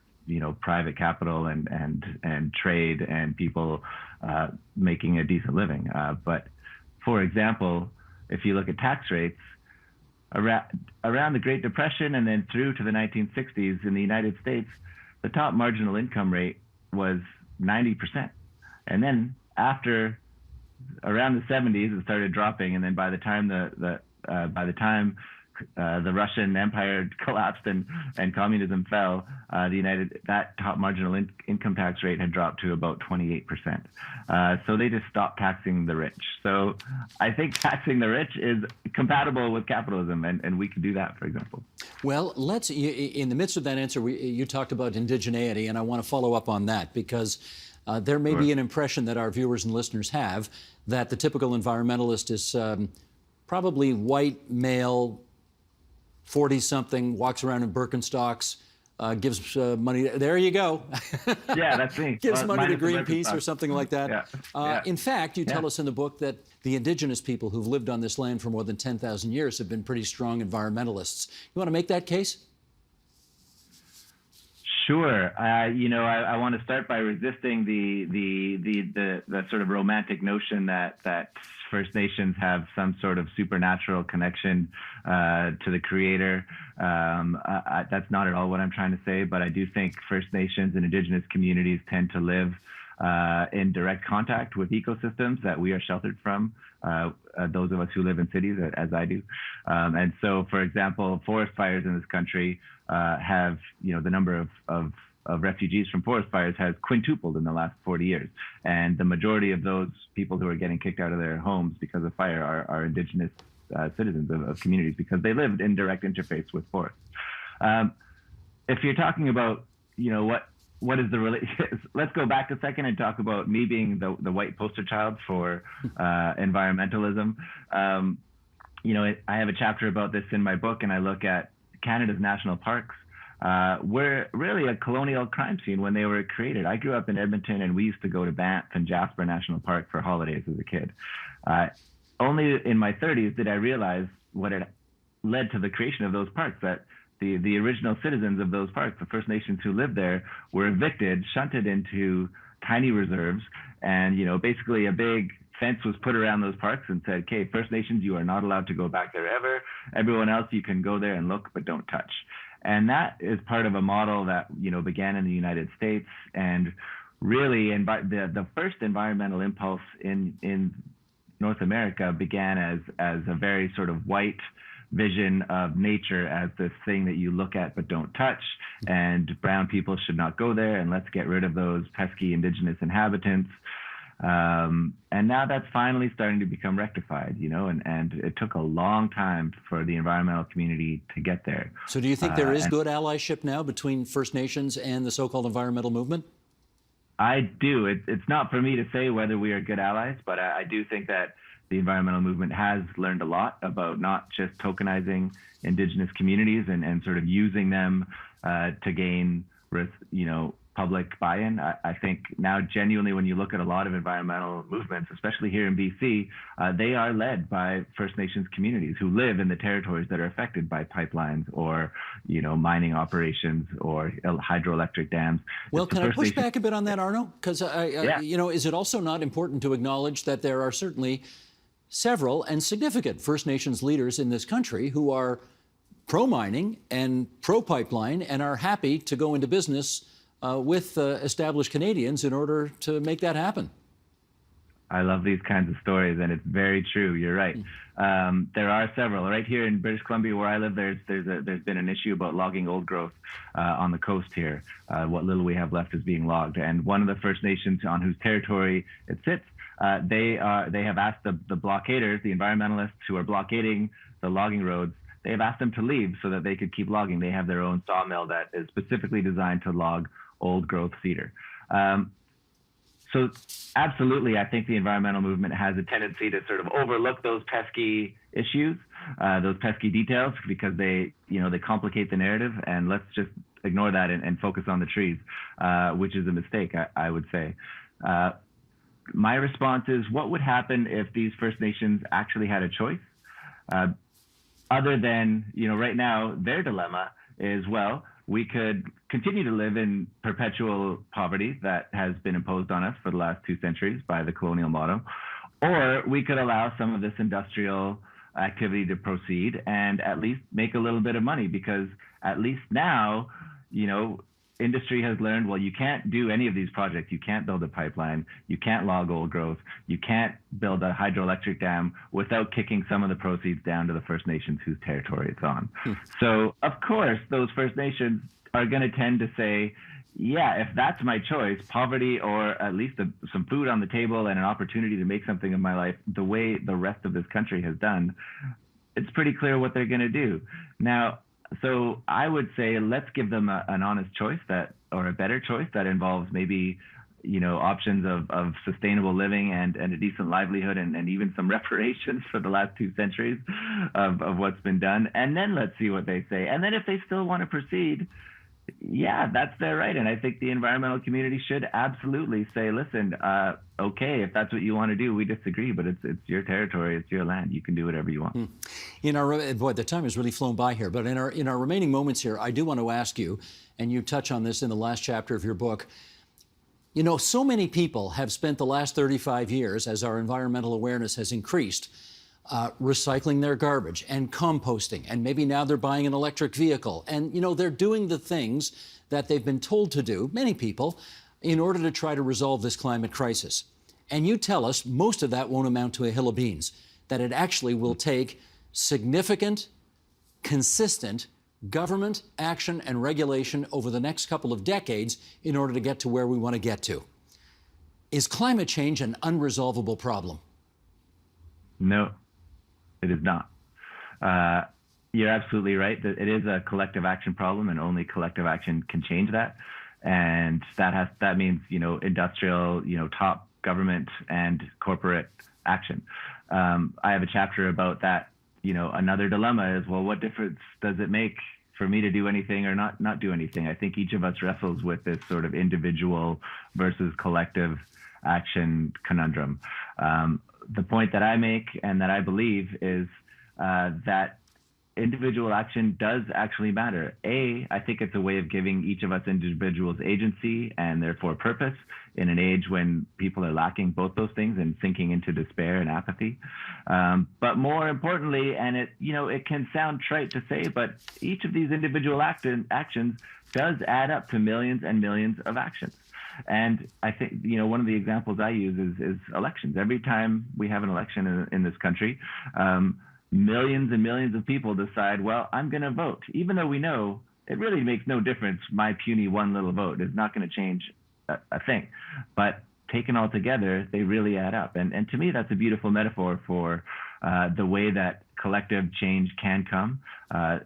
private capital and trade and people making a decent living. But for example, if you look at tax rates, around the Great Depression and then through to the 1960s in the United States, the top marginal income rate was 90%. And then after around the 70s, it started dropping. And then by the time the Russian Empire collapsed and communism fell, that top marginal income tax rate had dropped to about 28%. So they just stopped taxing the rich. So I think taxing the rich is compatible with capitalism, and we can do that, for example. Well, in the midst of that answer, you talked about indigeneity, and I want to follow up on that because there may be an impression that our viewers and listeners have that the typical environmentalist is probably white, male, 40-something, walks around in Birkenstocks, gives money. There you go. Yeah, that's me. Gives money to Greenpeace or something like that. Yeah. In fact, you tell us in the book that the indigenous people who've lived on this land for more than 10,000 years have been pretty strong environmentalists. You want to make that case? Sure. I want to start by resisting the sort of romantic notion that First Nations have some sort of supernatural connection to the Creator. That's not at all what I'm trying to say, but I do think First Nations and Indigenous communities tend to live in direct contact with ecosystems that we are sheltered from, those of us who live in cities, as I do. And so, for example, forest fires in this country have, the number of refugees from forest fires has quintupled in the last 40 years. And the majority of those people who are getting kicked out of their homes because of fire are Indigenous citizens of communities because they lived in direct interface with forests. If you're talking about, what is the relation? Let's go back a second and talk about me being the white poster child for environmentalism. I have a chapter about this in my book, and I look at Canada's national parks. Were really a colonial crime scene when they were created. I grew up in Edmonton, and we used to go to Banff and Jasper National Park for holidays as a kid. Only in my 30s did I realize what had led to the creation of those parks, that the original citizens of those parks, the First Nations who lived there, were evicted, shunted into tiny reserves, and basically a big fence was put around those parks and said, okay, First Nations, you are not allowed to go back there ever. Everyone else, you can go there and look, but don't touch. And that is part of a model that, began in the United States. And really, the first environmental impulse in North America began as a very sort of white vision of nature as this thing that you look at but don't touch, and brown people should not go there, and let's get rid of those pesky Indigenous inhabitants. And now that's finally starting to become rectified, and it took a long time for the environmental community to get there. So do you think there is good allyship now between First Nations and the so-called environmental movement? I do. It's not for me to say whether we are good allies, but I do think that the environmental movement has learned a lot about not just tokenizing Indigenous communities and sort of using them to gain, public buy-in. I think now genuinely when you look at a lot of environmental movements, especially here in BC, they are led by First Nations communities who live in the territories that are affected by pipelines or, mining operations or hydroelectric dams. Well, can I push back a bit on that, Arno? Because, is it also not important to acknowledge that there are certainly several and significant First Nations leaders in this country who are pro-mining and pro-pipeline and are happy to go into business with established Canadians in order to make that happen? I love these kinds of stories, and it's very true. You're right. There are several. Right here in British Columbia, where I live, there's been an issue about logging old growth on the coast here. What little we have left is being logged, and one of the First Nations on whose territory it sits, they have asked the blockaders, the environmentalists who are blockading the logging roads, they have asked them to leave so that they could keep logging. They have their own sawmill that is specifically designed to log old growth cedar. So absolutely, I think the environmental movement has a tendency to sort of overlook those pesky issues, those pesky details, because they complicate the narrative, and let's just ignore that and focus on the trees, which is a mistake, I would say. My response is, what would happen if these First Nations actually had a choice? Other than, right now, their dilemma is, well, we could continue to live in perpetual poverty that has been imposed on us for the last 2 centuries by the colonial model, or we could allow some of this industrial activity to proceed and at least make a little bit of money, because at least now, industry has learned, well, you can't do any of these projects. You can't build a pipeline. You can't log old growth. You can't build a hydroelectric dam without kicking some of the proceeds down to the First Nations whose territory it's on. So, of course, those First Nations are going to tend to say, yeah, if that's my choice, poverty or at least some food on the table and an opportunity to make something of my life the way the rest of this country has done, it's pretty clear what they're going to do. Now, so I would say let's give them an honest choice or a better choice that involves maybe, options of sustainable living and a decent livelihood and even some reparations for the last 2 centuries of what's been done. And then let's see what they say. And then if they still want to proceed, yeah, that's their right. And I think the environmental community should absolutely say, listen, okay, if that's what you want to do, we disagree, but it's your territory, it's your land. You can do whatever you want. The time has really flown by here, but in our remaining moments here, I do want to ask you, and you touch on this in the last chapter of your book, so many people have spent the last 35 years, as our environmental awareness has increased, recycling their garbage and composting, and maybe now they're buying an electric vehicle, and they're doing the things that they've been told to do, many people, in order to try to resolve this climate crisis. And you tell us most of that won't amount to a hill of beans, that it actually will take significant, consistent government action and regulation over the next couple of decades in order to get to where we want to get to. Is climate change an unresolvable problem? No, it is not. You're absolutely right that it is a collective action problem, and only collective action can change that. And that means, industrial, top government and corporate action. I have a chapter about that. Another dilemma is, well, what difference does it make for me to do anything or not do anything? I think each of us wrestles with this sort of individual versus collective action conundrum. The point that I make and that I believe is that individual action does actually matter. I think it's a way of giving each of us individuals agency and therefore purpose in an age when people are lacking both those things and sinking into despair and apathy. But more importantly, and it can sound trite to say, but each of these individual actions does add up to millions and millions of actions. And I think, one of the examples I use is elections. Every time we have an election in this country, millions and millions of people decide, well, I'm going to vote, even though we know it really makes no difference. My puny one little vote is not going to change a thing. But taken all together, they really add up. And to me, that's a beautiful metaphor for the way that collective change can come,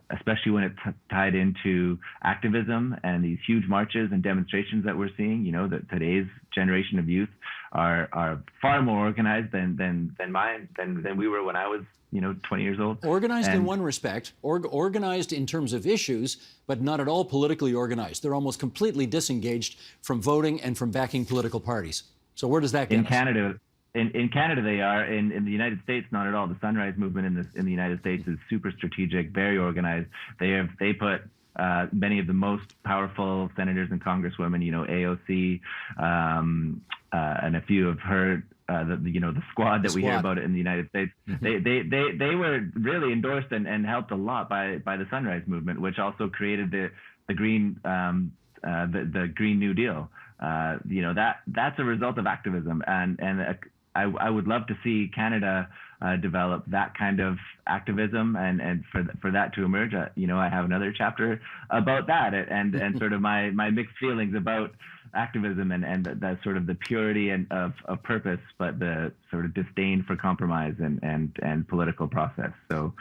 especially when it's tied into activism and these huge marches and demonstrations that we're seeing. That today's generation of youth are far more organized than we were when I was 20 years old. Organized in one respect, organized in terms of issues, but not at all politically organized. They're almost completely disengaged from voting and from backing political parties. So where does that get us? In Canada, they are. In the United States, not at all. The Sunrise Movement in the United States is super strategic, very organized. They put many of the most powerful senators and congresswomen, AOC, and a few of her, the squad that we hear about it in the United States. They were really endorsed and helped a lot by the Sunrise Movement, which also created the Green the Green New Deal. That's a result of activism, and I would love to see Canada develop that kind of activism, and for that to emerge. I have another chapter about that, and sort of my mixed feelings about activism and the sort of the purity of purpose, but the sort of disdain for compromise and political process. So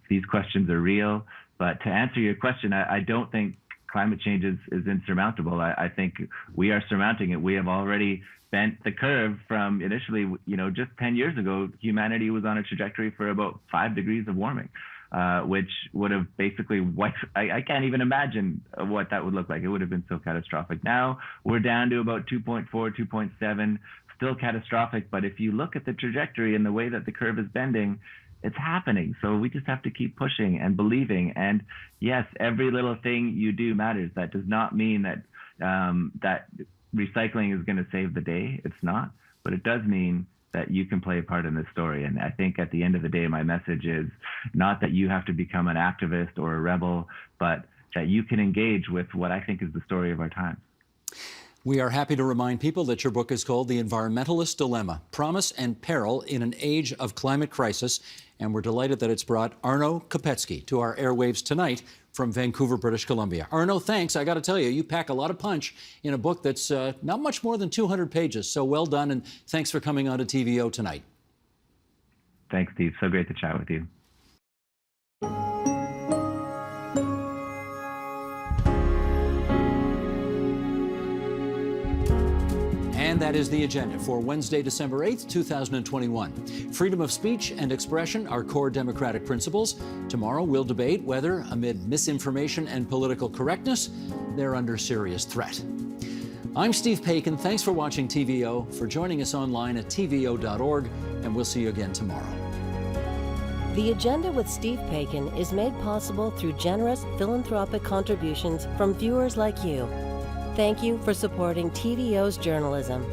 these questions are real, but to answer your question, I don't think climate change is insurmountable. I think we are surmounting it. We have already bent the curve from initially, just 10 years ago, humanity was on a trajectory for about 5 degrees of warming, which would have basically wiped, I can't even imagine what that would look like. It would have been so catastrophic. Now we're down to about 2.4, 2.7, still catastrophic. But if you look at the trajectory and the way that the curve is bending, it's happening. So we just have to keep pushing and believing. And yes, every little thing you do matters. That does not mean that that recycling is going to save the day. It's not. But it does mean that you can play a part in this story. And I think at the end of the day, my message is not that you have to become an activist or a rebel, but that you can engage with what I think is the story of our time. We are happy to remind people that your book is called The Environmentalist Dilemma, Promise and Peril in an Age of Climate Crisis. And we're delighted that it's brought Arno Kopecky to our airwaves tonight from Vancouver, British Columbia. Arno, thanks. I got to tell you, you pack a lot of punch in a book that's not much more than 200 pages. So well done, and thanks for coming on to TVO tonight. Thanks, Steve. So great to chat with you. And that is the agenda for Wednesday, December 8th, 2021. Freedom of speech and expression are core democratic principles. Tomorrow we'll debate whether, amid misinformation and political correctness, they're under serious threat. I'm Steve Paikin. Thanks for watching TVO, for joining us online at tvo.org, and we'll see you again tomorrow. The Agenda with Steve Paikin is made possible through generous philanthropic contributions from viewers like you. Thank you for supporting TVO's journalism.